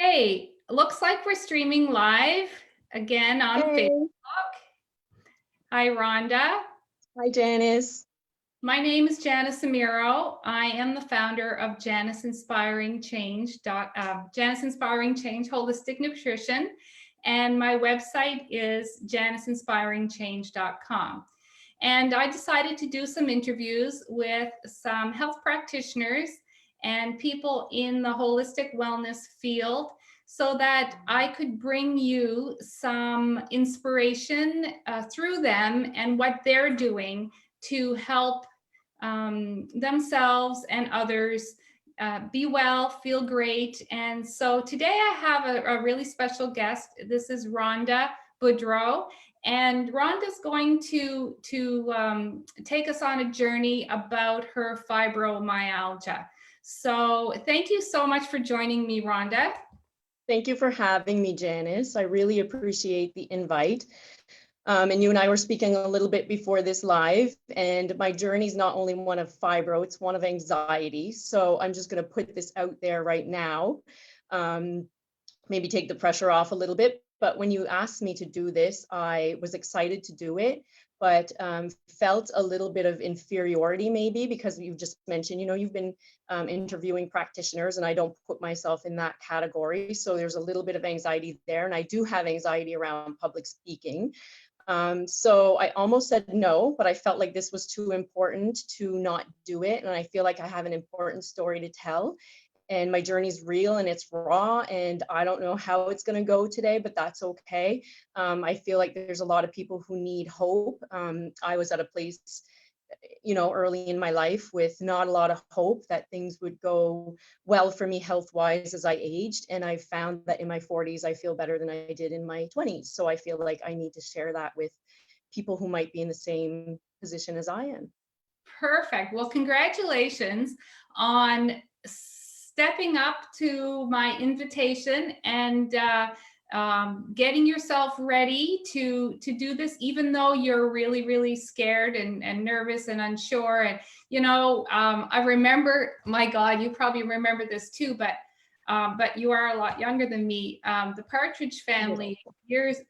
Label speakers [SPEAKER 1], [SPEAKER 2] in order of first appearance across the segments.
[SPEAKER 1] Hey, looks like we're streaming live again on Facebook.
[SPEAKER 2] Hey,
[SPEAKER 1] Hi, Rhonda.
[SPEAKER 2] hi Janice.
[SPEAKER 1] My name is Janice Amiro. I am the founder of Janice Inspiring Change, Janice Inspiring Change Holistic Nutrition, and my website is janiceinspiringchange.com. And I decided to do some interviews with some health practitioners and people in the holistic wellness field so that I could bring you some inspiration through them and what they're doing to help themselves and others be well, feel great. And so today I have a really special guest. This is Rhonda Boudreau. And Rhonda's going to take us on a journey about her fibromyalgia. So thank you so much for joining me, Rhonda.
[SPEAKER 2] Thank you for having me, Janice. I really appreciate the invite. And you and I were speaking a little bit before this live, and my journey is not only one of fibro, it's one of anxiety. So I'm just going to put this out there right now, maybe take the pressure off a little bit. But when you asked me to do this, I was excited to do it, but felt a little bit of inferiority maybe because you've just mentioned, you've been interviewing practitioners, and I don't put myself in that category. So there's a little bit of anxiety there. And I do have anxiety around public speaking. So I almost said no, but I felt like this was too important to not do it. And I feel like I have an important story to tell. And my journey's real and it's raw, and I don't know how it's going to go today, but that's okay. I feel like there's a lot of people who need hope. I was at a place, early in my life with not a lot of hope that things would go well for me health-wise as I aged. And I found that in my 40s, I feel better than I did in my 20s. So I feel like I need to share that with people who might be in the same position as I am.
[SPEAKER 1] Perfect. Well, congratulations on stepping up to my invitation and getting yourself ready to do this, even though you're really, really scared and nervous and unsure. And, I remember, my God, you probably remember this too, but you are a lot younger than me. The Partridge Family, years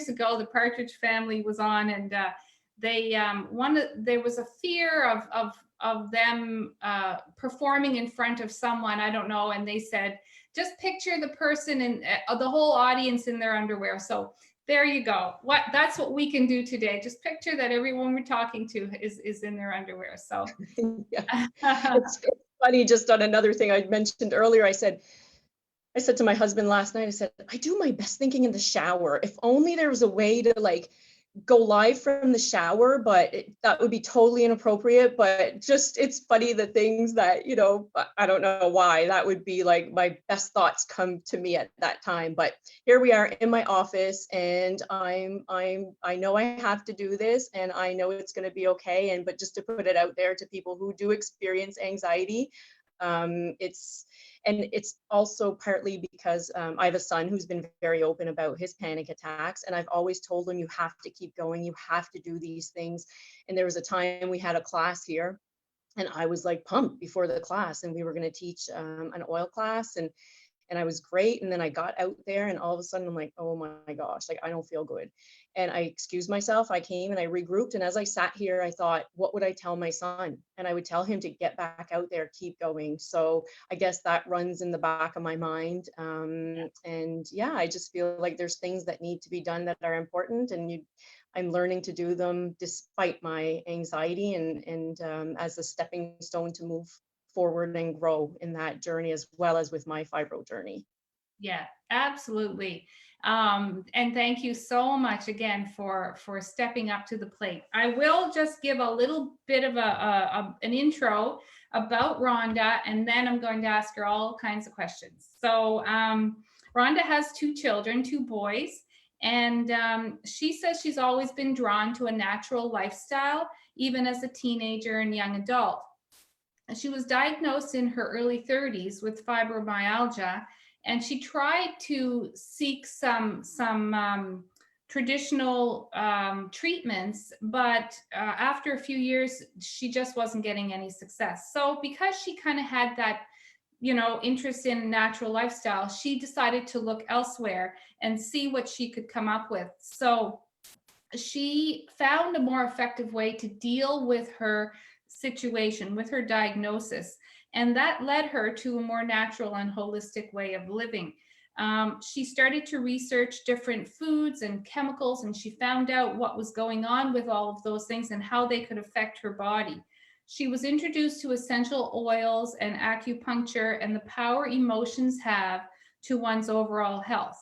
[SPEAKER 1] ago, the Partridge Family was on, and there was a fear of them performing in front of someone, I don't know, and they said, just picture the person and the whole audience in their underwear. So there you go. That's what we can do today. Just picture that everyone we're talking to is in their underwear. So
[SPEAKER 2] yeah. It's funny, just on another thing I mentioned earlier, I said to my husband last night, I said, I do my best thinking in the shower. If only there was a way to go live from the shower, but that would be totally inappropriate. But just, it's funny the things that, I don't know why that would be like my best thoughts come to me at that time. But here we are in my office, and I know I have to do this, and I know it's going to be okay. But just to put it out there to people who do experience anxiety, it's also partly because I have a son who's been very open about his panic attacks. And I've always told him, you have to keep going. You have to do these things. And there was a time we had a class here, and I was like pumped before the class, and we were going to teach an oil class. And I was great. And then I got out there, and all of a sudden I'm like, oh my gosh, I don't feel good. And I excused myself. I came and I regrouped. And as I sat here, I thought, what would I tell my son? And I would tell him to get back out there, keep going. So I guess that runs in the back of my mind. And yeah, I just feel like there's things that need to be done that are important, and I'm learning to do them despite my anxiety, and as a stepping stone to move forward and grow in that journey, as well as with my fibro journey.
[SPEAKER 1] Yeah, absolutely. And thank you so much again for stepping up to the plate. I will just give a little bit of an intro about Rhonda, and then I'm going to ask her all kinds of questions. So Rhonda has two children, two boys, and she says she's always been drawn to a natural lifestyle, even as a teenager and young adult. She was diagnosed in her early 30s with fibromyalgia, and she tried to seek some traditional treatments, but after a few years, she just wasn't getting any success. So because she kind of had that interest in natural lifestyle, she decided to look elsewhere and see what she could come up with. So she found a more effective way to deal with her situation, with her diagnosis. And that led her to a more natural and holistic way of living. She started to research different foods and chemicals, and she found out what was going on with all of those things and how they could affect her body. She was introduced to essential oils and acupuncture and the power emotions have to one's overall health.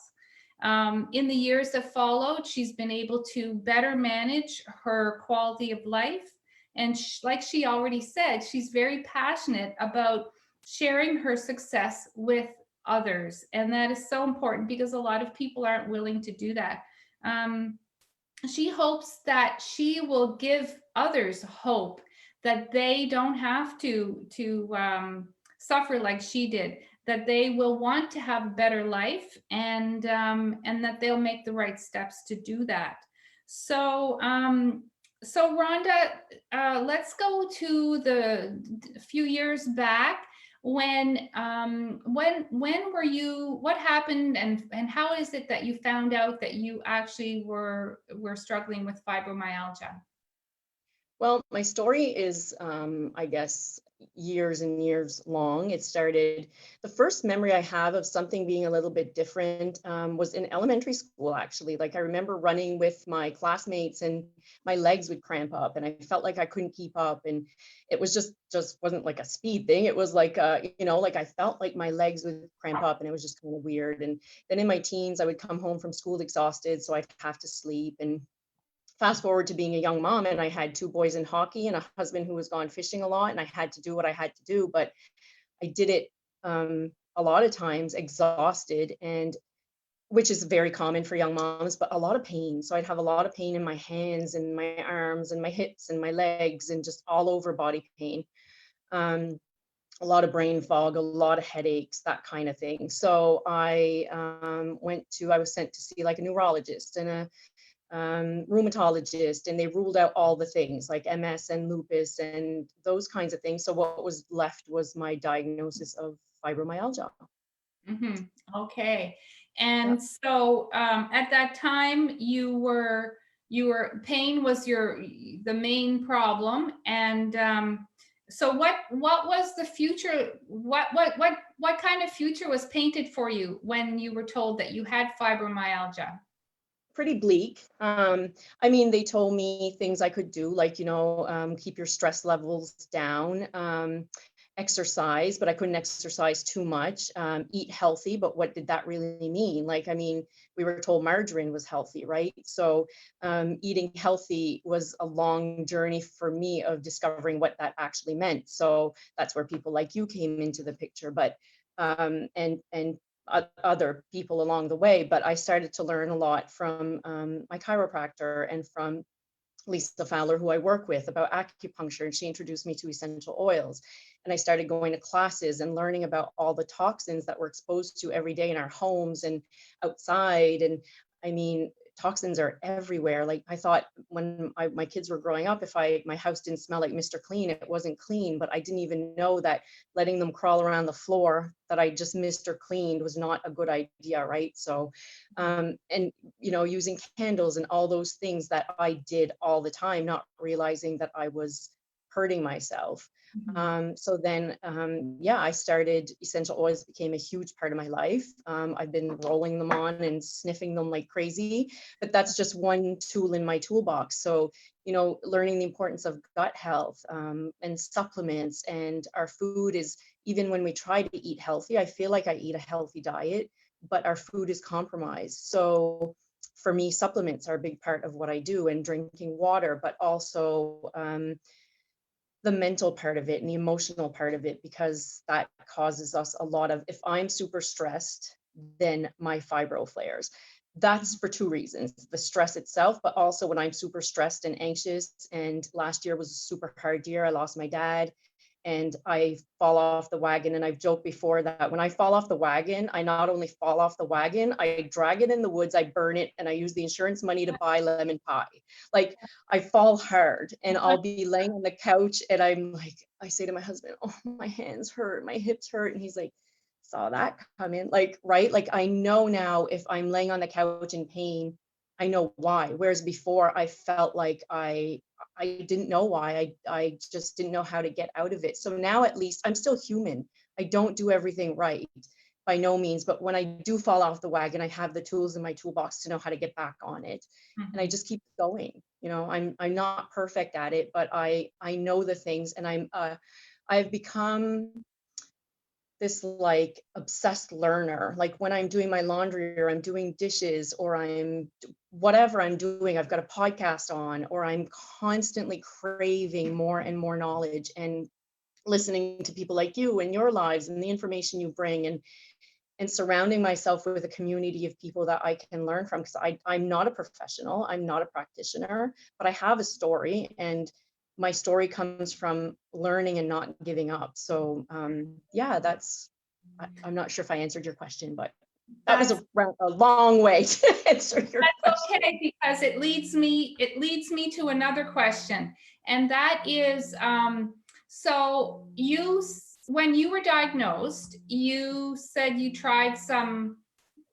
[SPEAKER 1] In the years that followed, she's been able to better manage her quality of life. And like she already said, she's very passionate about sharing her success with others. And that is so important because a lot of people aren't willing to do that. She hopes that she will give others hope that they don't have to suffer like she did, that they will want to have a better life, and that they'll make the right steps to do that. So so Rhonda, let's go to the few years back when were you, what happened, and how is it that you found out that you actually were struggling with fibromyalgia?
[SPEAKER 2] Well, my story is, I guess, years and years long. It started, the first memory I have of something being a little bit different was in elementary school, actually. Like, I remember running with my classmates and my legs would cramp up and I felt like I couldn't keep up. And it was just wasn't like a speed thing. It was like, like I felt like my legs would cramp up and it was just kind of weird. And then in my teens, I would come home from school exhausted, so I'd have to sleep. And fast forward to being a young mom, and I had two boys in hockey and a husband who was gone fishing a lot, and I had to do what I had to do, but I did it a lot of times exhausted, and which is very common for young moms, but a lot of pain. So I'd have a lot of pain in my hands and my arms and my hips and my legs and just all over body pain. Um, a lot of brain fog, a lot of headaches, that kind of thing. So I was sent to see like a neurologist and a rheumatologist, and they ruled out all the things like MS and lupus and those kinds of things. So what was left was my diagnosis of fibromyalgia.
[SPEAKER 1] Mm-hmm. Okay.
[SPEAKER 2] Yeah.
[SPEAKER 1] And so at that time pain was the main problem. And so what was the future? What kind of future was painted for you when you were told that you had fibromyalgia?
[SPEAKER 2] Pretty bleak. I mean, they told me things I could do, like, keep your stress levels down, exercise, but I couldn't exercise too much, eat healthy. But what did that really mean? Like, I mean, we were told margarine was healthy, right? So eating healthy was a long journey for me of discovering what that actually meant. So that's where people like you came into the picture. But and other people along the way. But I started to learn a lot from my chiropractor and from Lisa Fowler, who I work with, about acupuncture. And she introduced me to essential oils. And I started going to classes and learning about all the toxins that we're exposed to every day in our homes and outside. And I mean, toxins are everywhere. Like, I thought when my kids were growing up, if my house didn't smell like Mr. Clean, it wasn't clean. But I didn't even know that letting them crawl around the floor that I just Mr. Cleaned was not a good idea, right? So, and using candles and all those things that I did all the time, not realizing that I was hurting myself. So then, yeah, I started, essential oils became a huge part of my life. I've been rolling them on and sniffing them like crazy, but that's just one tool in my toolbox. So, learning the importance of gut health, and supplements, and our food is, even when we try to eat healthy, I feel like I eat a healthy diet, but our food is compromised. So for me, supplements are a big part of what I do, and drinking water, but also, the mental part of it and the emotional part of it, because that causes us a lot of, if I'm super stressed, then my fibro flares. That's for two reasons: the stress itself, but also when I'm super stressed and anxious. And last year was a super hard year. I lost my dad, and I fall off the wagon. And I've joked before that when I fall off the wagon, I not only fall off the wagon, I drag it in the woods, I burn it, and I use the insurance money to buy lemon pie. Like, I fall hard, and I'll be laying on the couch and I'm like, I say to my husband, oh, my hands hurt, my hips hurt. And he's like, saw that come in. Like, right. Like, I know now if I'm laying on the couch in pain, I know why. Whereas before I felt like I didn't know why. I just didn't know how to get out of it. So now at least I'm still human. I don't do everything right by no means, but when I do fall off the wagon, I have the tools in my toolbox to know how to get back on it. And I just keep going. You know, I'm not perfect at it, but I know the things, and I've become this like obsessed learner. Like when I'm doing my laundry or I'm doing dishes or I'm whatever I'm doing, I've got a podcast on, or I'm constantly craving more and more knowledge and listening to people like you and your lives and the information you bring, and surrounding myself with a community of people that I can learn from. Because I'm not a professional, I'm not a practitioner, but I have a story, and my story comes from learning and not giving up. So yeah, I'm not sure if I answered your question, but that was
[SPEAKER 1] That's
[SPEAKER 2] a long way to answer your question.
[SPEAKER 1] okay, because it leads me to another question, and that is, so when you were diagnosed, you said you tried some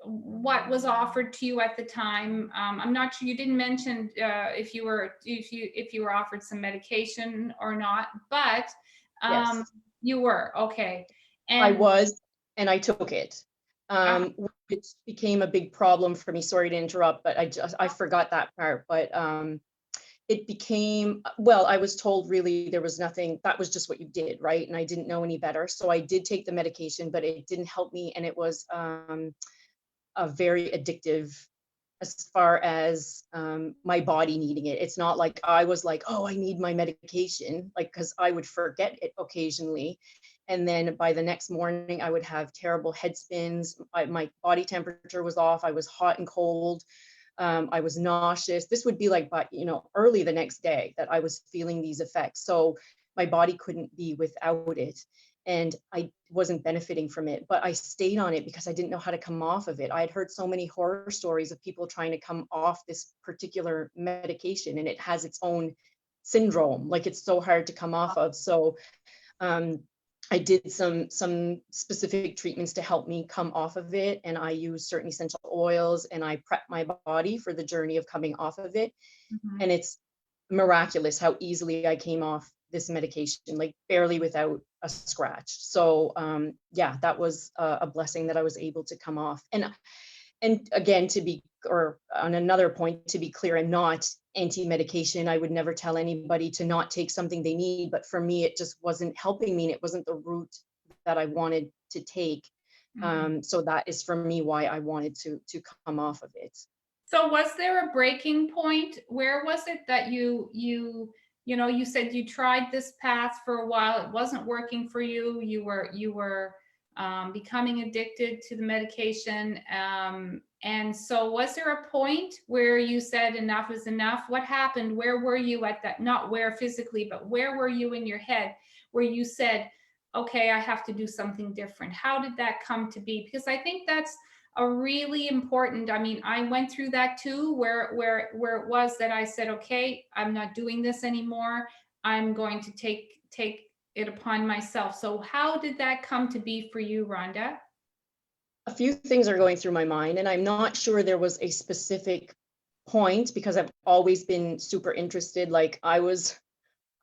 [SPEAKER 1] what was offered to you at the time. I'm not sure, you didn't mention if you were offered some medication or not, but
[SPEAKER 2] Yes,
[SPEAKER 1] you were okay,
[SPEAKER 2] I
[SPEAKER 1] and
[SPEAKER 2] was, and I took it.
[SPEAKER 1] uh,
[SPEAKER 2] Which became a big problem for me. Sorry to interrupt, but I forgot that part. But it became, well, I was told really there was nothing, that was just what you did, right? And I didn't know any better. So I did take the medication, but it didn't help me. And it was a very addictive as far as my body needing it. It's not like I was like, oh, I need my medication, like, because I would forget it occasionally. And then by the next morning, I would have terrible head spins. My body temperature was off. I was hot and cold. I was nauseous. This would be like, but early the next day that I was feeling these effects. So my body couldn't be without it. And I wasn't benefiting from it, but I stayed on it because I didn't know how to come off of it. I had heard so many horror stories of people trying to come off this particular medication, and it has its own syndrome. Like, it's so hard to come off of. So um, I did some specific treatments to help me come off of it, and I used certain essential oils, and I prepped my body for the journey of coming off of it.
[SPEAKER 1] mhm.
[SPEAKER 2] And it's miraculous how easily I came off this medication, like barely without a scratch. So yeah, that was a blessing that I was able to come off. And again, or on another point, to be clear, I'm not anti-medication. I would never tell anybody to not take something they need, but for me, it just wasn't helping me, and it wasn't the route that I wanted to take. So that is for me why I wanted to come off of it.
[SPEAKER 1] So was there a breaking point? Where was it that you said you tried this path for a while, it wasn't working for you, you were becoming addicted to the medication, and so was there a point where you said enough is enough? What happened? Where were you at that, not where physically, but where were you in your head where you said, okay, I have to do something different? How did that come to be? Because I think that's a really important, I mean, I went through that too, where it was that I said, okay, I'm not doing this anymore, I'm going to take it upon myself. So how did that come to be for you, Rhonda?
[SPEAKER 2] A few things are going through my mind, and I'm not sure there was a specific point because I've always been super interested. Like, I was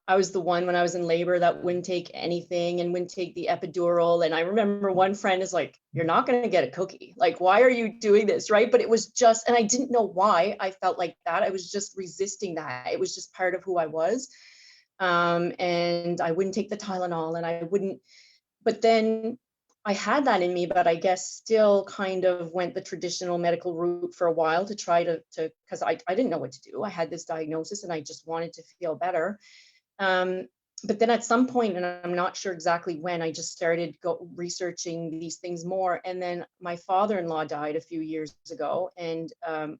[SPEAKER 2] the one when I was in labor that wouldn't take anything and wouldn't take the epidural. And I remember one friend is like, you're not going to get a cookie. Like, why are you doing this? Right. But it was just, and I didn't know why I felt like that. I was just resisting that. It was just part of who I was. And I wouldn't take the Tylenol, and I wouldn't, but then I had that in me, but I guess still kind of went the traditional medical route for a while to try to, because I didn't know what to do. I had this diagnosis and I just wanted to feel better. Um, but then at some point, and I'm not sure exactly when, I just started researching these things more. And then my father-in-law died a few years ago, and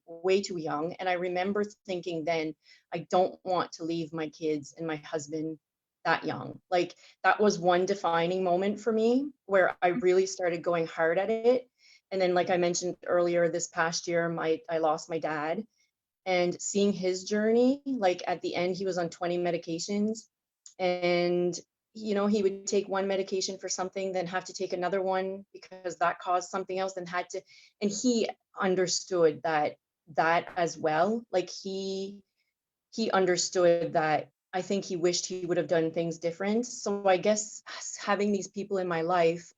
[SPEAKER 2] way too young. And I remember thinking then, I don't want to leave my kids and my husband that young. Like that was one defining moment for me where I really started going hard at it. And then, like I mentioned earlier, this past year, I lost my dad, and seeing his journey, like at the end, he was on 20 medications, and he would take one medication for something, then have to take another one because that caused something else, and had to, and he understood that as well. Like he understood that. I think he wished he would have done things different. So I guess having these people in my life,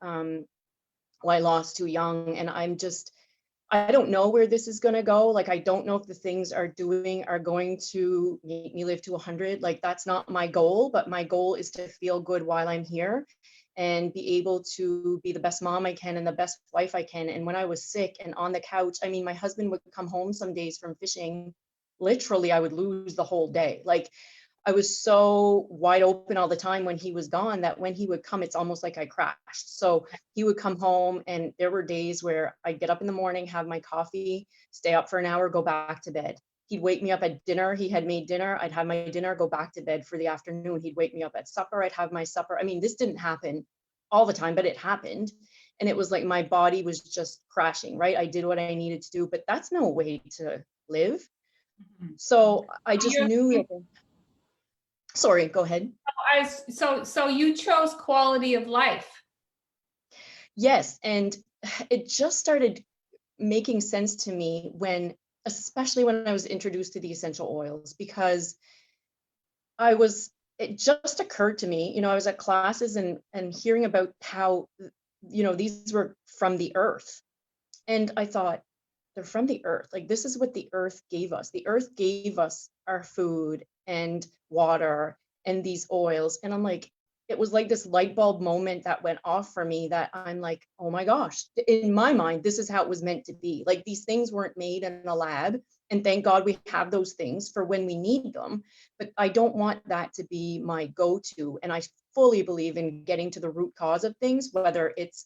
[SPEAKER 2] who I lost too young, and I don't know where this is going to go. Like, I don't know if the things are going to make me live to 100. Like, that's not my goal, but my goal is to feel good while I'm here and be able to be the best mom I can and the best wife I can. And when I was sick and on the couch, I mean, my husband would come home some days from fishing. Literally, I would lose the whole day. Like, I was so wide open all the time when he was gone that when he would come, it's almost like I crashed. So he would come home, and there were days where I'd get up in the morning, have my coffee, stay up for an hour, go back to bed. He'd wake me up at dinner. He had made dinner. I'd have my dinner, go back to bed for the afternoon. He'd wake me up at supper. I'd have my supper. I mean, this didn't happen all the time, but it happened. And it was like my body was just crashing, right? I did what I needed to do, but that's no way to live.
[SPEAKER 1] Mhm.
[SPEAKER 2] So I just
[SPEAKER 1] You
[SPEAKER 2] knew that. Sorry, go ahead.
[SPEAKER 1] so you chose quality of life.
[SPEAKER 2] Yes, and it just started making sense to me especially when I was introduced to the essential oils, because it just occurred to me, I was at classes and hearing about how, these were from the earth. And I thought, they're from the earth. Like, this is what the earth gave us. The earth gave us our food and water and these oils. And I'm like, it was like this light bulb moment that went off for me, that I'm like, oh my gosh, in my mind, this is how it was meant to be. Like, these things weren't made in a lab. And thank God we have those things for when we need them. But I don't want that to be my go-to. And I fully believe in getting to the root cause of things, whether it's,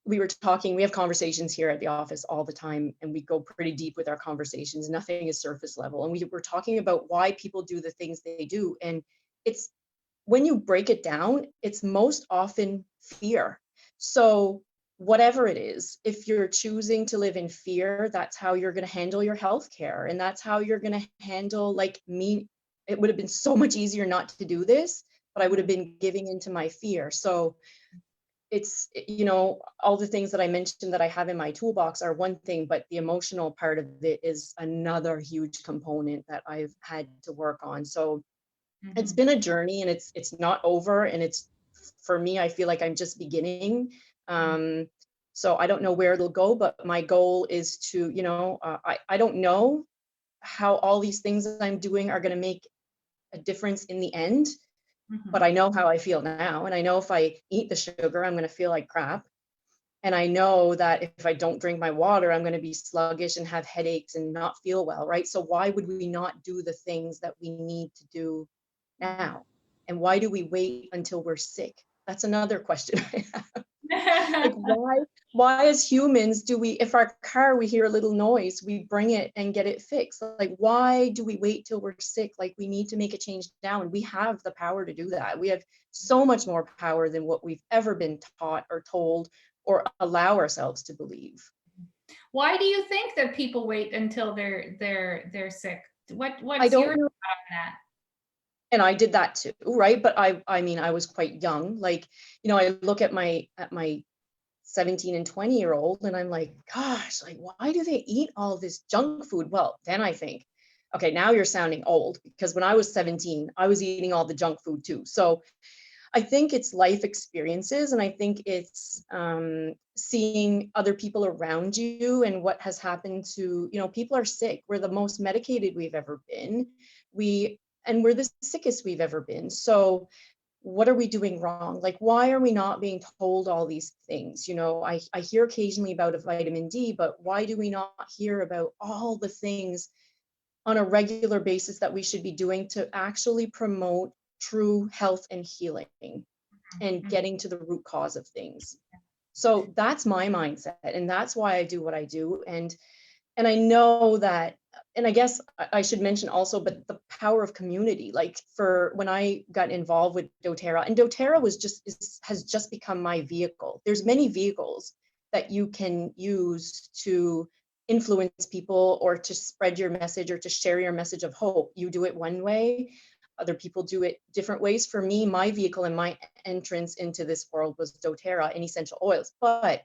[SPEAKER 2] we have conversations here at the office all the time, and we go pretty deep with our conversations. Nothing is surface level. And we were talking about why people do the things they do. And it's, when you break it down, it's most often fear. So whatever it is, if you're choosing to live in fear, that's how you're going to handle your health care. And that's how you're going to handle, like me, it would have been so much easier not to do this, but I would have been giving into my fear. So it's, all the things that I mentioned that I have in my toolbox are one thing, but the emotional part of it is another huge component that I've had to work on. So it's been a journey, and it's not over. And it's, for me, I feel like I'm just beginning. So I don't know where it'll go, but my goal is to, I don't know how all these things that I'm doing are going to make a difference in the end. But I know how I feel now. And I know if I eat the sugar, I'm going to feel like crap. And I know that if I don't drink my water, I'm going to be sluggish and have headaches and not feel well, right? So why would we not do the things that we need to do now? And why do we wait until we're sick? That's another question I have. Like, why as humans do we, if our car, we hear a little noise, we bring it and get it fixed? Like, why do we wait till we're sick? Like, we need to make a change now, and we have the power to do that. We have so much more power than what we've ever been taught or told or allow ourselves to believe.
[SPEAKER 1] Why do you think that people wait until they're sick?
[SPEAKER 2] I
[SPEAKER 1] What's
[SPEAKER 2] don't
[SPEAKER 1] your
[SPEAKER 2] know.
[SPEAKER 1] thought on that?
[SPEAKER 2] And I did that too, right? But I mean, I was quite young. Like, I look at my 17 and 20-year-old, and I'm like, gosh, like, why do they eat all this junk food? Well, then I think, okay, now you're sounding old, because when I was 17, I was eating all the junk food too. So I think it's life experiences, and I think it's seeing other people around you and what has happened to, people are sick. We're the most medicated we've ever been. And we're the sickest we've ever been. So what are we doing wrong? Like, why are we not being told all these things? I hear occasionally about a vitamin D, but why do we not hear about all the things on a regular basis that we should be doing to actually promote true health and healing and getting to the root cause of things? So that's my mindset, and that's why I do what I do. And I know that and I guess I should mention also, but the power of community, like for when I got involved with doTERRA, and doTERRA has just become my vehicle. There's many vehicles that you can use to influence people or to spread your message or to share your message of hope. You do it one way, other people do it different ways. For me, my vehicle and my entrance into this world was doTERRA and essential oils, but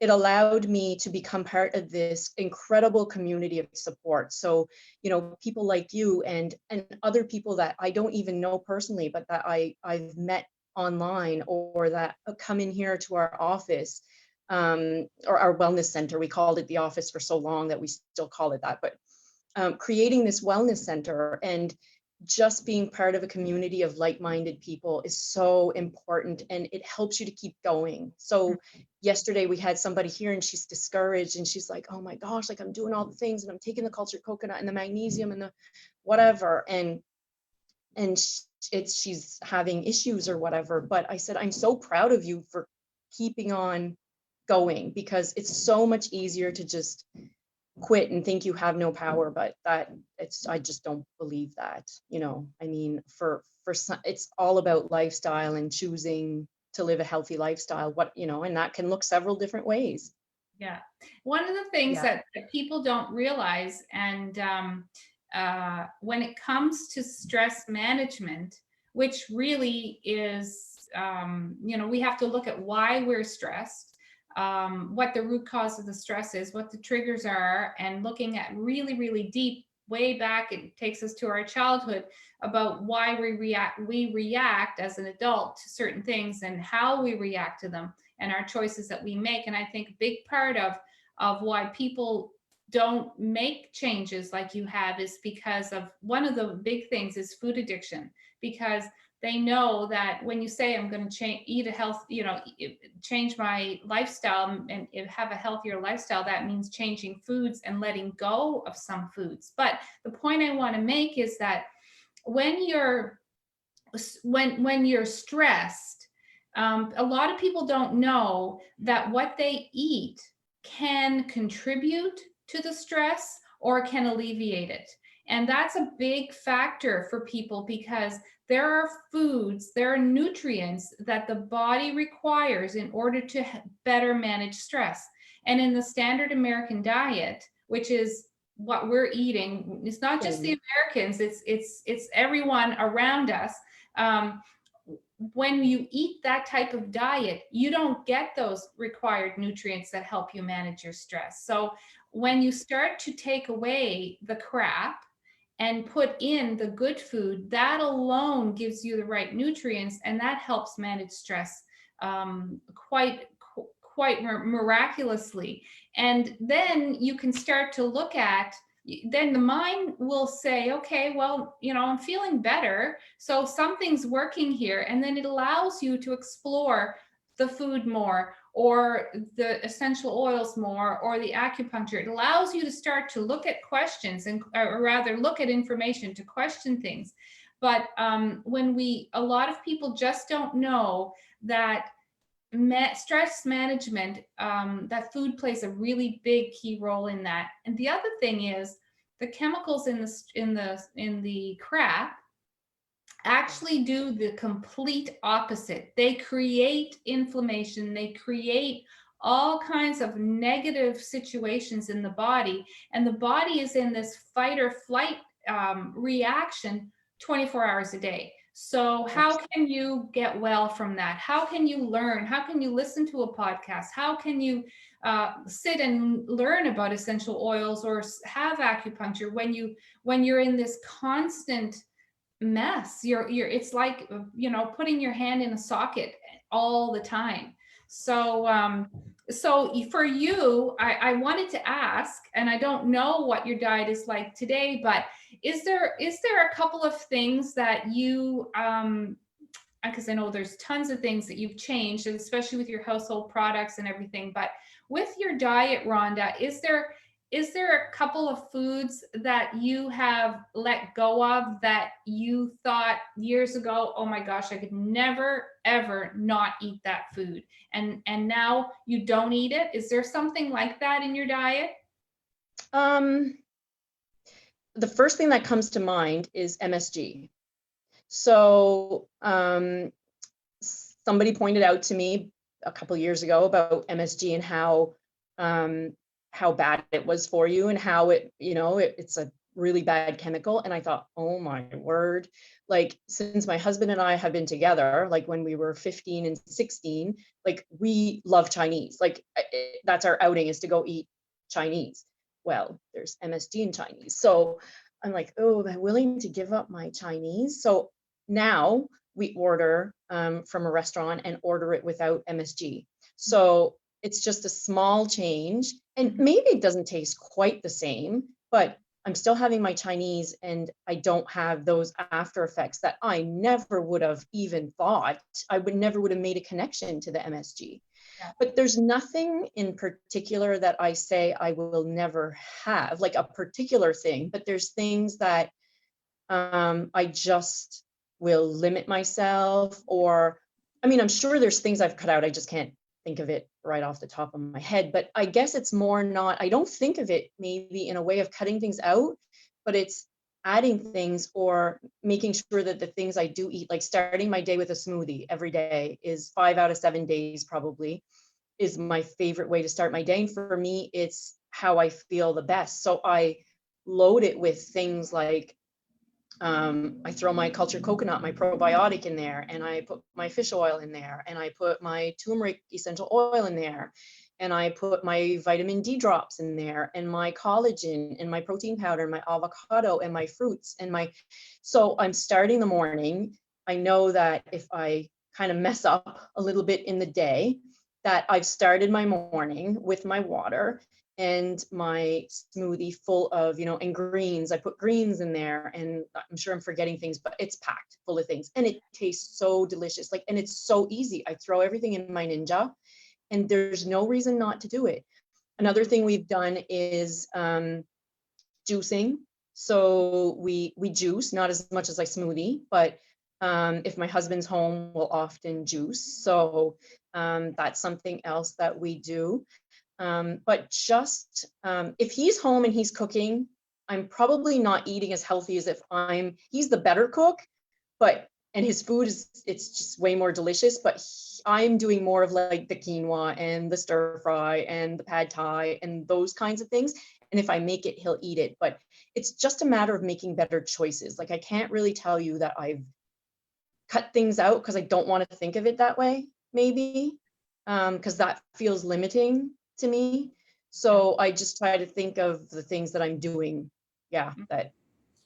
[SPEAKER 2] it allowed me to become part of this incredible community of support. So, you know, people like you and other people that I don't even know personally, but that I've met online or that come in here to our office, or our wellness center. We called it the office for so long that we still call it that. But creating this wellness center and just being part of a community of like-minded people is so important, and it helps you to keep going. So yesterday we had somebody here and she's discouraged and she's like, oh my gosh, like I'm doing all the things and I'm taking the cultured coconut and the magnesium and the whatever, and she's having issues or whatever. But I said, I'm so proud of you for keeping on going, because it's so much easier to just quit and think you have no power, but I just don't believe that, you know. I mean, for some, it's all about lifestyle and choosing to live a healthy lifestyle, what, you know, and that can look several different ways.
[SPEAKER 1] Yeah. One of the things
[SPEAKER 2] Yeah.
[SPEAKER 1] that people don't realize, and when it comes to stress management, which really is, you know, we have to look at why we're stressed, what the root cause of the stress is, what the triggers are, and looking at really, really deep, way back, it takes us to our childhood, about why we react as an adult to certain things and how we react to them and our choices that we make. And I think a big part of why people don't make changes like you have is because of one of the big things is food addiction, because they know that when you say I'm going to eat a health, you know, change my lifestyle and have a healthier lifestyle, that means changing foods and letting go of some foods. But the point I want to make is that when you're stressed, a lot of people don't know that what they eat can contribute to the stress or can alleviate it. And that's a big factor for people, because there are foods, there are nutrients that the body requires in order to better manage stress. And in the standard American diet, which is what we're eating, it's not just the Americans, it's everyone around us. When you eat that type of diet, you don't get those required nutrients that help you manage your stress. So when you start to take away the crap and put in the good food, that alone gives you the right nutrients, and that helps manage stress quite miraculously. And then you can start to look at, then the mind will say, okay, well, you know, I'm feeling better, so something's working here. And then it allows you to explore the food more, or the essential oils more, or the acupuncture. It allows you to start to look at questions, and or rather look at information to question things. But when a lot of people just don't know that stress management, that food plays a really big key role in that. And the other thing is the chemicals in the crap actually do the complete opposite. They create inflammation, they create all kinds of negative situations in the body, and the body is in this fight or flight reaction 24 hours a day. So how can you get well from that? How can you learn? How can you listen to a podcast? How can you sit and learn about essential oils or have acupuncture when you're in this constant mess? It's like, you know, putting your hand in a socket all the time. So for you, I wanted to ask, and I don't know what your diet is like today, but is there a couple of things that you because I know there's tons of things that you've changed, especially with your household products and everything, but with your diet, Rhonda, is there a couple of foods that you have let go of that you thought years ago, oh my gosh, I could never, ever not eat that food, and now you don't eat it? Is there something like that in your diet?
[SPEAKER 2] the first thing that comes to mind is MSG. So somebody pointed out to me a couple years ago about MSG and how bad it was for you, and how it, it's a really bad chemical. And I thought, oh my word, like, since my husband and I have been together, like when we were 15 and 16, like we love Chinese, like that's our outing, is to go eat Chinese. Well, there's MSG in Chinese. So I'm like, oh, I'm willing to give up my Chinese. So now we order from a restaurant and order it without MSG. So it's just a small change, and maybe it doesn't taste quite the same, but I'm still having my Chinese and I don't have those after effects that I never would have even thought. I would never would have made a connection to the MSG.
[SPEAKER 1] Yeah.
[SPEAKER 2] But there's nothing in particular that I say I will never have, like a particular thing, but there's things that I just will limit myself, or, I mean, I'm sure there's things I've cut out. I just can't think of it right off the top of my head, but I guess it's more not, I don't think of it maybe in a way of cutting things out, but it's adding things or making sure that the things I do eat, like starting my day with a smoothie every day, is 5 out of 7 days probably is my favorite way to start my day. And for me, it's how I feel the best. So I load it with things like I throw my cultured coconut, my probiotic in there, and I put my fish oil in there, and I put my turmeric essential oil in there, and I put my vitamin D drops in there, and my collagen, and my protein powder, and my avocado, and my fruits, and so I'm starting the morning. I know that if I kind of mess up a little bit in the day, that I've started my morning with my water and my smoothie full of, and greens. I put greens in there, and I'm sure I'm forgetting things, but it's packed full of things, and it tastes so delicious. Like, and it's so easy. I throw everything in my Ninja, and there's no reason not to do it. Another thing we've done is juicing. So we juice, not as much as I smoothie, but if my husband's home, we'll often juice. So that's something else that we do. But just if he's home and he's cooking, I'm probably not eating as healthy as if he's the better cook, and his food it's just way more delicious, but I'm doing more of like the quinoa and the stir fry and the pad thai and those kinds of things. And if I make it, he'll eat it. But it's just a matter of making better choices. Like, I can't really tell you that I've cut things out because I don't want to think of it that way, maybe, because that feels limiting to me. So I just try to think of the things that I'm doing, that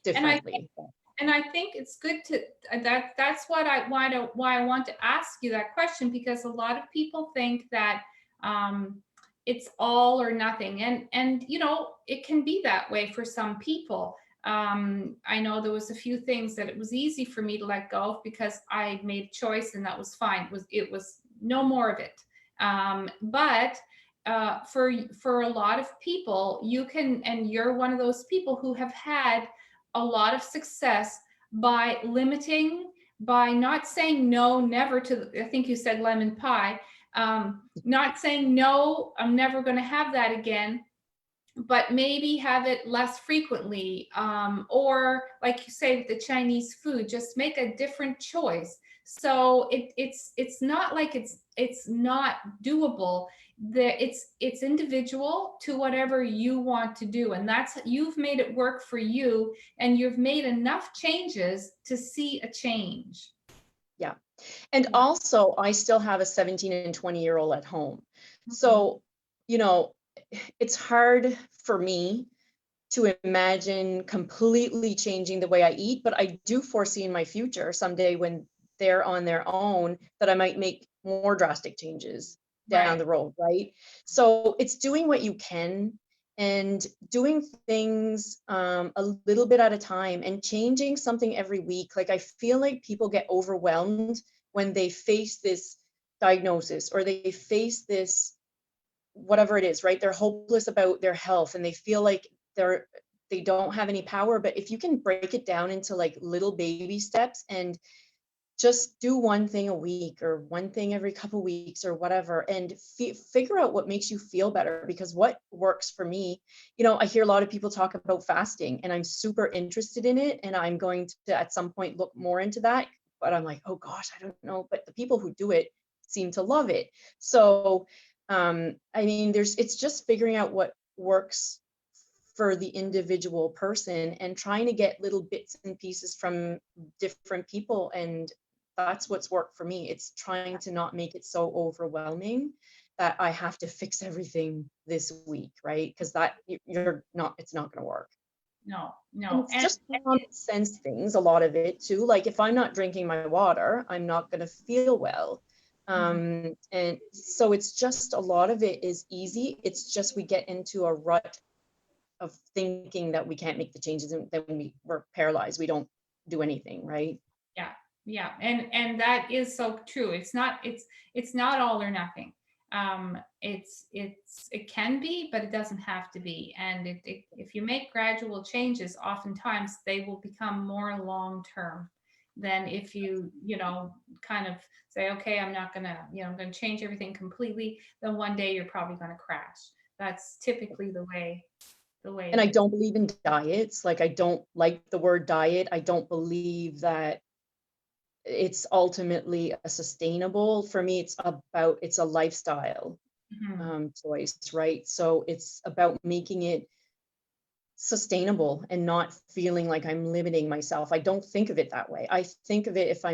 [SPEAKER 2] differently.
[SPEAKER 1] And I think it's good to that's why I want to ask you that question, because a lot of people think that it's all or nothing, and it can be that way for some people. I know there was a few things that it was easy for me to let go of because I made a choice, and that was fine. It was no more of it. But for a lot of people, you can, and you're one of those people who have had a lot of success by limiting, by not saying no, never to, I think you said lemon pie, not saying no, I'm never going to have that again, but maybe have it less frequently, or like you say with the Chinese food, just make a different choice. So it's not like it's not doable. It's individual to whatever you want to do, and you've made it work for you, and you've made enough changes to see a change.
[SPEAKER 2] Yeah. And also, I still have a 17 and 20-year-old at home.
[SPEAKER 1] Mm-hmm.
[SPEAKER 2] So, it's hard for me to imagine completely changing the way I eat, but I do foresee in my future someday when they're on their own that I might make more drastic changes down the road, right? So it's doing what you can and doing things a little bit at a time and changing something every week. Like, I feel like people get overwhelmed when they face this diagnosis or they face this, whatever it is, right? They're hopeless about their health and they feel like they don't have any power. But if you can break it down into like little baby steps and just do one thing a week or one thing every couple weeks or whatever, and figure out what makes you feel better. Because what works for me, I hear a lot of people talk about fasting, and I'm super interested in it, and I'm going to at some point look more into that. But I'm like, oh gosh, I don't know. But the people who do it seem to love it. So, I mean, it's just figuring out what works for the individual person and trying to get little bits and pieces from different people. And that's what's worked for me. It's trying to not make it so overwhelming that I have to fix everything this week, right? Because it's not going to work.
[SPEAKER 1] No,
[SPEAKER 2] And
[SPEAKER 1] no.
[SPEAKER 2] it's just common sense things, a lot of it too. Like if I'm not drinking my water, I'm not going to feel well. And so it's just a lot of it is easy. It's just we get into a rut of thinking that we can't make the changes, and then we're paralyzed. We don't do anything, right?
[SPEAKER 1] Yeah, yeah, and that is so true. It's not all or nothing. It can be, but it doesn't have to be. And if you make gradual changes, oftentimes they will become more long term than if you kind of say, okay, I'm not gonna, I'm gonna change everything completely. Then one day you're probably gonna crash. That's typically the way
[SPEAKER 2] And
[SPEAKER 1] it
[SPEAKER 2] I
[SPEAKER 1] is.
[SPEAKER 2] don't believe in diets. Like I don't like the word diet. I don't believe that it's ultimately a sustainable. For me, it's a lifestyle
[SPEAKER 1] Mhm.
[SPEAKER 2] choice, right? So it's about making it sustainable and not feeling like I'm limiting myself. I don't think of it that way. I think of it, if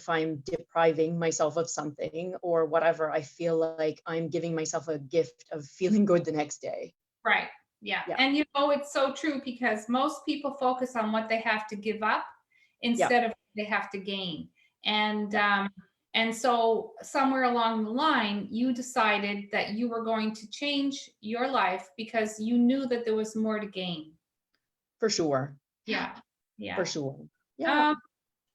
[SPEAKER 2] I'm depriving myself of something or whatever, I feel like I'm giving myself a gift of feeling good the next day.
[SPEAKER 1] Right. Yeah.
[SPEAKER 2] Yeah.
[SPEAKER 1] And it's so true because most people focus on what they have to give up
[SPEAKER 2] Yeah.
[SPEAKER 1] instead of what they have to gain. And
[SPEAKER 2] Yeah.
[SPEAKER 1] and so somewhere along the line, you decided that you were going to change your life because you knew that there was more to gain.
[SPEAKER 2] For sure.
[SPEAKER 1] Yeah. Yeah.
[SPEAKER 2] For sure. Yeah.
[SPEAKER 1] Um,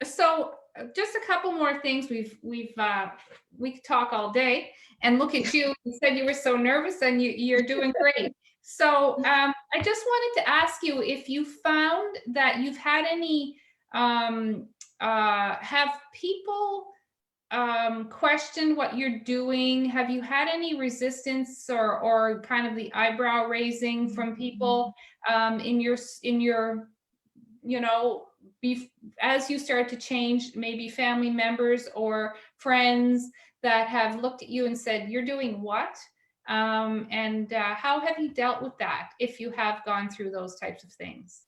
[SPEAKER 1] so just a couple more things. We could talk all day. And look at you. You said you were so nervous, and you're doing great. So I just wanted to ask you if you found that you've had any have people question what you're doing. Have you had any resistance or kind of the eyebrow raising from people in your you know, as you start to change, maybe family members or friends that have looked at you and said, "You're doing what?" And how have you dealt with that if you have gone through those types of things?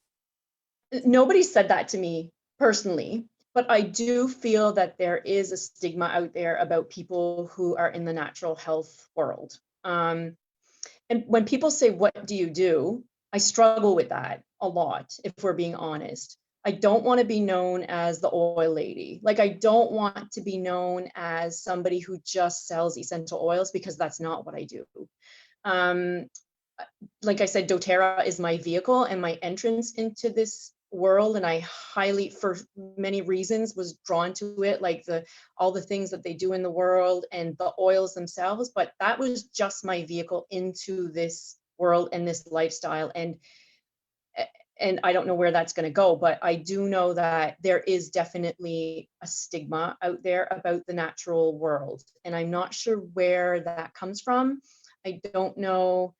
[SPEAKER 2] Nobody said that to me personally, but I do feel that there is a stigma out there about people who are in the natural health world. And when people say, "What do you do?" I struggle with that a lot, if we're being honest. I don't want to be known as the oil lady. Like, I don't want to be known as somebody who just sells essential oils, because that's not what I do. Um, like I said, doTERRA is my vehicle and my entrance into this world, and I highly, for many reasons, was drawn to it, like all the things that they do in the world and the oils themselves. But that was just my vehicle into this world and this lifestyle. And I don't know where that's going to go, but I do know that there is definitely a stigma out there about the natural world, and I'm not sure where that comes from. I don't know,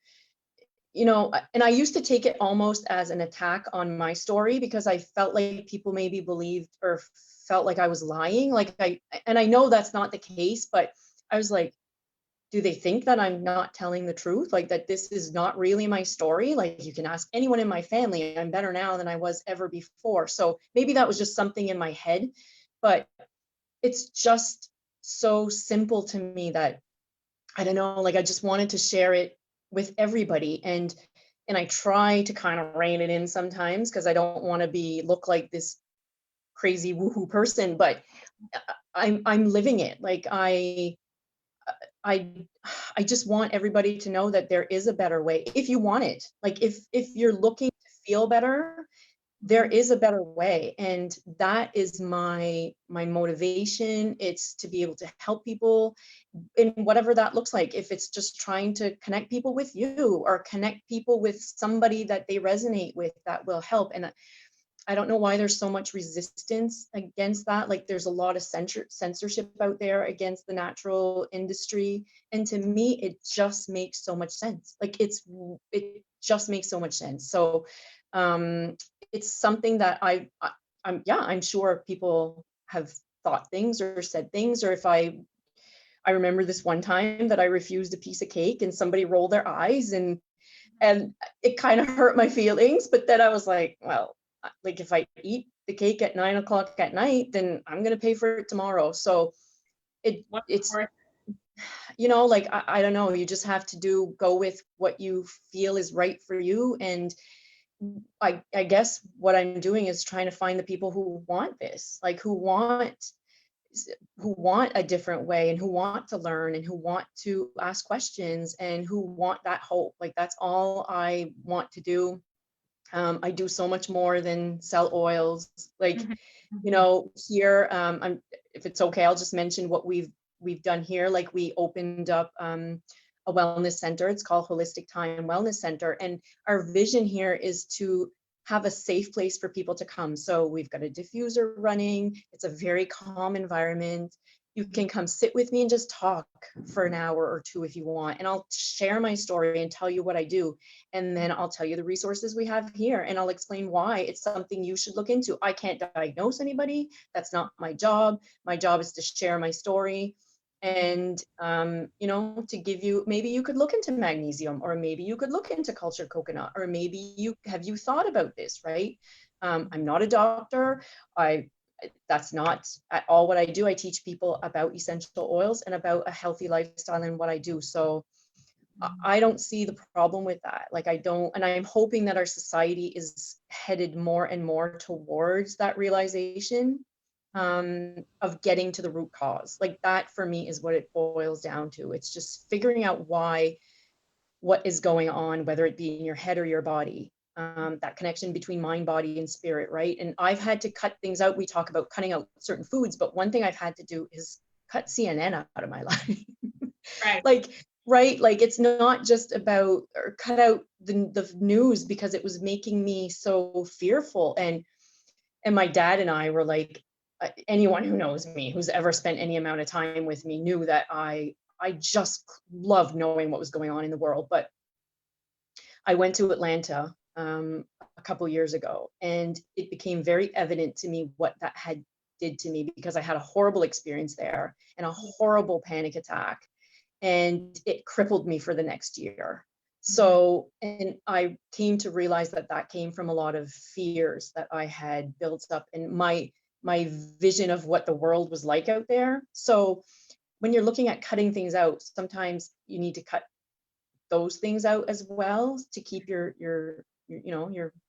[SPEAKER 2] and I used to take it almost as an attack on my story, because I felt like people maybe believed or felt like I was lying. And I know that's not the case, but I was like, do they think that I'm not telling the truth? Like, that this is not really my story? Like, you can ask anyone in my family, I'm better now than I was ever before. So maybe that was just something in my head, but it's just so simple to me that I don't know, like I just wanted to share it with everybody. And I try to kind of rein it in sometimes, because I don't want to look like this crazy woohoo person, but I'm living it. Like I I just want everybody to know that there is a better way if you want it. Like, if you're looking to feel better, there
[SPEAKER 1] Mhm.
[SPEAKER 2] is a better way, and that is my motivation. It's to be able to help people in whatever that looks like. If it's just trying to connect people with you, or connect people with somebody that they resonate with, that will help. And I don't know why there's so much resistance against that. Like there's a lot of censorship out there against the natural industry. And to me, it just makes so much sense. Like it just makes so much sense. So it's something that I'm sure people have thought things or said things, or if I remember this one time that I refused a piece of cake and somebody rolled their eyes, and it kind of hurt my feelings. But then I was like, well, like if I eat the cake at 9 o'clock at night, then I'm going to pay for it tomorrow. So it's, like, I don't know, you just have to go with what you feel is right for you. And I guess what I'm doing is trying to find the people who want this, like who want a different way, and who want to learn, and who want to ask questions, and who want that hope. Like that's all I want to do. I do so much more than sell oils. Like, here, if it's okay, I'll just mention what we've done here. Like we opened up a wellness center. It's called Holistic Time Wellness Center. And our vision here is to have a safe place for people to come. So we've got a diffuser running. It's a very calm environment. You can come sit with me and just talk for an hour or two if you want. And I'll share my story and tell you what I do. And then I'll tell you the resources we have here. And I'll explain why it's something you should look into. I can't diagnose anybody. That's not my job. My job is to share my story. And, to give you, maybe you could look into magnesium, or maybe you could look into cultured coconut, or maybe you thought about this, right? I'm not a doctor. That's not at all what I do. I teach people about essential oils and about a healthy lifestyle and what I do. So I don't see the problem with that. Like I don't, and I'm hoping that our society is headed more and more towards that realization of getting to the root cause. Like that for me is what it boils down to. It's just figuring out what is going on, whether it be in your head or your body. That connection between mind, body, and spirit, right? And I've had to cut things out. We talk about cutting out certain foods, but one thing I've had to do is cut CNN out of my life.
[SPEAKER 1] Right.
[SPEAKER 2] Like it's not just about, or cut out the news, because it was making me so fearful. And my dad and I were like, anyone who knows me, who's ever spent any amount of time with me, knew that I just loved knowing what was going on in the world. But I went to Atlanta a couple years ago, and it became very evident to me what that had did to me, because I had a horrible experience there and a horrible panic attack, and it crippled me for the next year. So, and I came to realize that that came from a lot of fears that I had built up, and my vision of what the world was like out there. So when you're looking at cutting things out, sometimes you need to cut those things out as well to keep your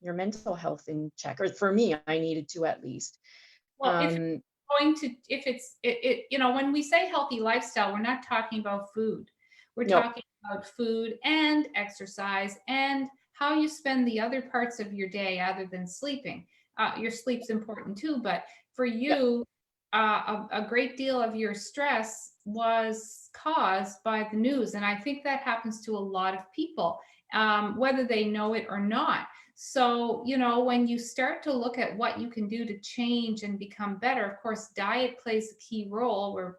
[SPEAKER 2] mental health in check. Or for me, I needed to, at least.
[SPEAKER 1] Well, when we say healthy lifestyle, we're not talking about food. We're
[SPEAKER 2] No.
[SPEAKER 1] talking about food and exercise and how you spend the other parts of your day other than sleeping. Your sleep's important too, but for you, a great deal of your stress was caused by the news. And I think that happens to a lot of people, whether they know it or not. So, when you start to look at what you can do to change and become better, of course, diet plays a key role, where,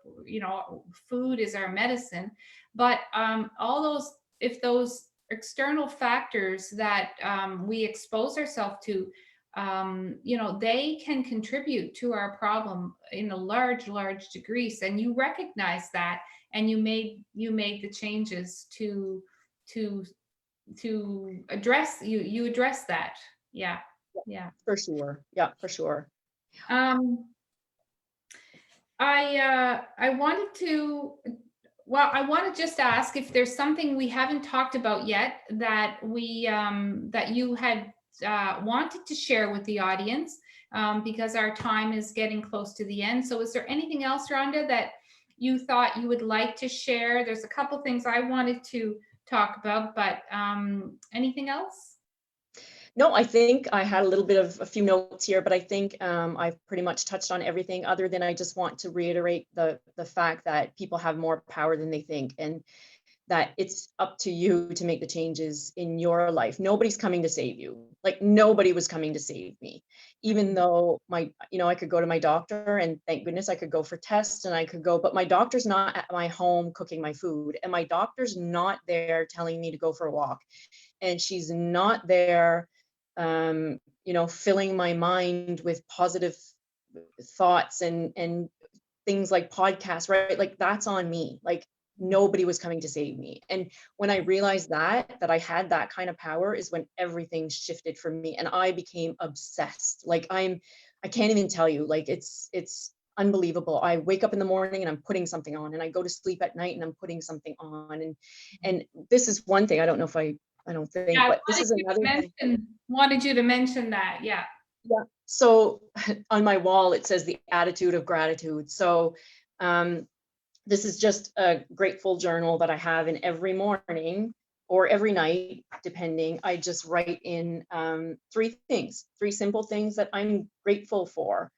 [SPEAKER 1] food is our medicine. But if those external factors that we expose ourselves to, they can contribute to our problem in a large degree. And you recognize that, and you made the changes to address that. Yeah.
[SPEAKER 2] For sure. Yeah, for sure.
[SPEAKER 1] I wanted to just ask if there's something we haven't talked about yet that you had wanted to share with the audience, because our time is getting close to the end. So is there anything else, Rhonda, that you thought you would like to share? There's a couple things I wanted to talk about, but anything else?
[SPEAKER 2] No, I think I had a few notes here, but I think I've pretty much touched on everything, other than I just want to reiterate the fact that people have more power than they think. And that it's up to you to make the changes in your life. Nobody's coming to save you. Like nobody was coming to save me, even though I could go to my doctor, and thank goodness I could go for tests and I could go, but my doctor's not at my home cooking my food, and my doctor's not there telling me to go for a walk, and she's not there, filling my mind with positive thoughts and things like podcasts, right? Like that's on me. Like nobody was coming to save me. And when I realized that I had that kind of power is when everything shifted for me and I became obsessed. Like I can't even tell you, like it's unbelievable. I wake up in the morning and I'm putting something on, and I go to sleep at night and I'm putting something on. And this is one thing, I don't know if I don't think,
[SPEAKER 1] Yeah,
[SPEAKER 2] but this is another thing.
[SPEAKER 1] wanted you to mention that. Yeah.
[SPEAKER 2] Yeah. So on my wall, it says the attitude of gratitude. So this is just a grateful journal that I have, in every morning or every night, depending. I just write in three simple things that I'm grateful for.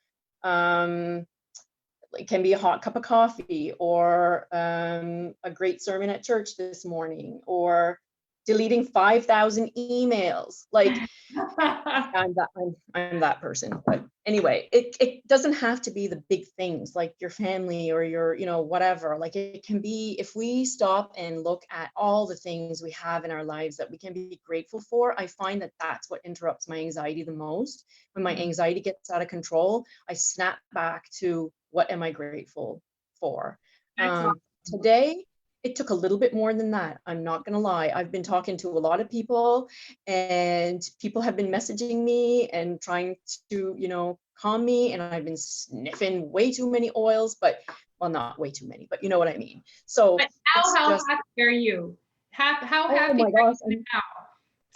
[SPEAKER 2] It can be a hot cup of coffee, or a great sermon at church this morning, or deleting 5,000 emails. Like I'm that person. But anyway, it doesn't have to be the big things like your family or your, whatever. Like it can be, if we stop and look at all the things we have in our lives that we can be grateful for, I find that that's what interrupts my anxiety the most. When my anxiety gets out of control, I snap back to what am I grateful for?
[SPEAKER 1] That's awesome.
[SPEAKER 2] Today, it took a little bit more than that. I'm not going to lie. I've been talking to a lot of people, and people have been messaging me and trying to, calm me. And I've been sniffing way too many oils, but well, not way too many, but you know what I mean? So
[SPEAKER 1] But
[SPEAKER 2] it's
[SPEAKER 1] how
[SPEAKER 2] just,
[SPEAKER 1] happy are you? How
[SPEAKER 2] oh
[SPEAKER 1] happy
[SPEAKER 2] my
[SPEAKER 1] are
[SPEAKER 2] gosh,
[SPEAKER 1] you now?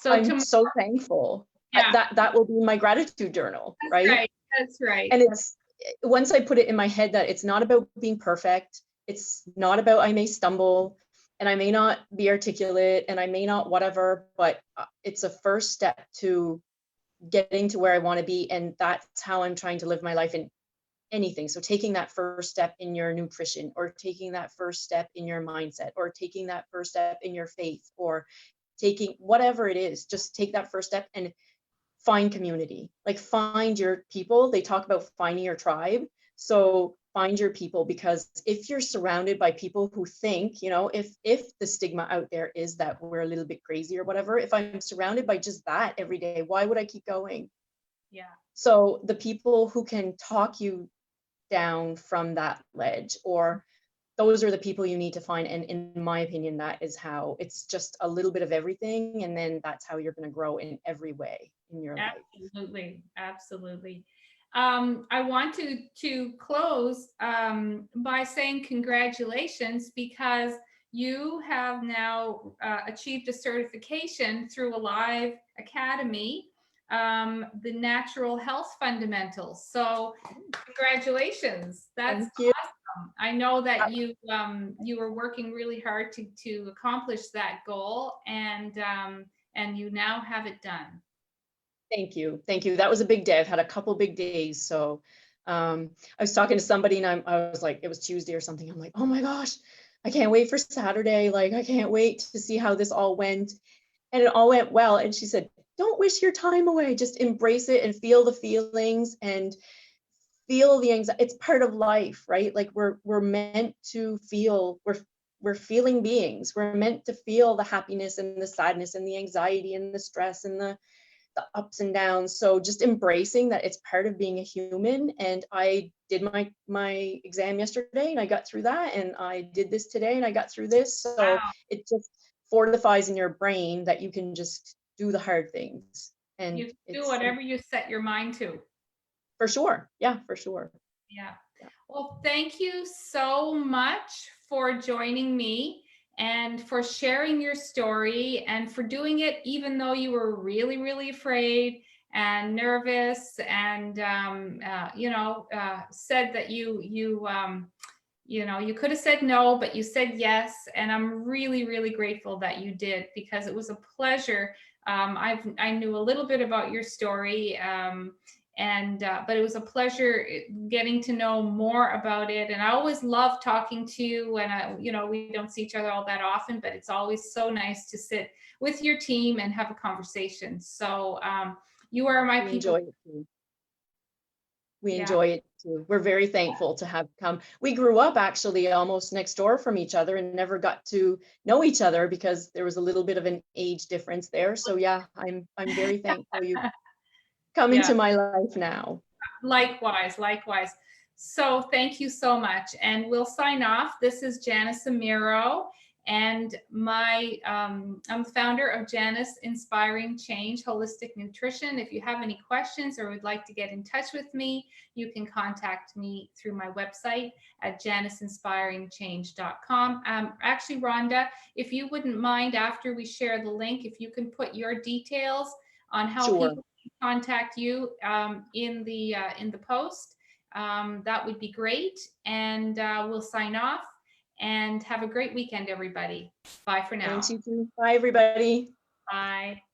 [SPEAKER 1] So
[SPEAKER 2] I'm so thankful.
[SPEAKER 1] yeah,
[SPEAKER 2] That will be my gratitude journal,
[SPEAKER 1] that's
[SPEAKER 2] right?
[SPEAKER 1] right. That's right.
[SPEAKER 2] And it's, once I put it in my head that it's not about being perfect, it's not about, I may stumble and I may not be articulate and I may not whatever, but it's a first step to getting to where I want to be. And that's how I'm trying to live my life in anything. So taking that first step in your nutrition, or taking that first step in your mindset, or taking that first step in your faith, or taking whatever it is, just take that first step and find community. Like find your people. They talk about finding your tribe. So find your people, because if you're surrounded by people who think, if the stigma out there is that we're a little bit crazy or whatever, if I'm surrounded by just that every day, why would I keep going?
[SPEAKER 1] Yeah.
[SPEAKER 2] So the people who can talk you down from that ledge, or those are the people you need to find. And in my opinion, that is how, it's just a little bit of everything. And then that's how you're going to grow in every way in your life.
[SPEAKER 1] Absolutely. Absolutely. I want to close by saying congratulations, because you have now achieved a certification through a live academy, the Natural Health Fundamentals. So congratulations. That's
[SPEAKER 2] Thank you.
[SPEAKER 1] awesome. I know that you were working really hard to accomplish that goal, and you now have it done.
[SPEAKER 2] Thank you. Thank you. That was a big day. I've had a couple big days. So I was talking to somebody, and I was like, it was Tuesday or something. I'm like, oh my gosh, I can't wait for Saturday. Like, I can't wait to see how this all went. And it all went well. And she said, don't wish your time away. Just embrace it and feel the feelings and feel the anxiety. It's part of life, right? Like we're meant to feel, we're feeling beings. We're meant to feel the happiness and the sadness and the anxiety and the stress and the ups and downs. So just embracing that it's part of being a human. And I did my exam yesterday and I got through that, and I did this today and I got through this. So
[SPEAKER 1] Wow.
[SPEAKER 2] it just fortifies in your brain that you can just do the hard things. And
[SPEAKER 1] You do
[SPEAKER 2] it's
[SPEAKER 1] whatever you set your mind to.
[SPEAKER 2] for sure. Yeah, for sure.
[SPEAKER 1] Yeah.
[SPEAKER 2] Yeah.
[SPEAKER 1] Well, thank you so much for joining me and for sharing your story, and for doing it even though you were really, really afraid and nervous, and said that you could have said no, but you said yes. And I'm really, really grateful that you did, because it was a pleasure. I knew a little bit about your story, And but it was a pleasure getting to know more about it. And I always love talking to you. And we don't see each other all that often, but it's always so nice to sit with your team and have a conversation. So you are my
[SPEAKER 2] We
[SPEAKER 1] people.
[SPEAKER 2] enjoy it too. We
[SPEAKER 1] Yeah.
[SPEAKER 2] enjoy it too. We're very thankful to have come. We grew up actually almost next door from each other and never got to know each other because there was a little bit of an age difference there. So yeah, I'm very thankful you come
[SPEAKER 1] Yeah.
[SPEAKER 2] into my life now.
[SPEAKER 1] Likewise, likewise. So thank you so much. And we'll sign off. This is Janice Amiro, and I'm the founder of Janice Inspiring Change Holistic Nutrition. If you have any questions or would like to get in touch with me, you can contact me through my website at janiceinspiringchange.com. Actually, Rhonda, if you wouldn't mind, after we share the link, if you can put your details on how
[SPEAKER 2] Sure.
[SPEAKER 1] people contact you in the post, that would be great. And we'll sign off and have a great weekend, everybody. Bye for now.
[SPEAKER 2] Thanks, you too. Bye, everybody.
[SPEAKER 1] Bye.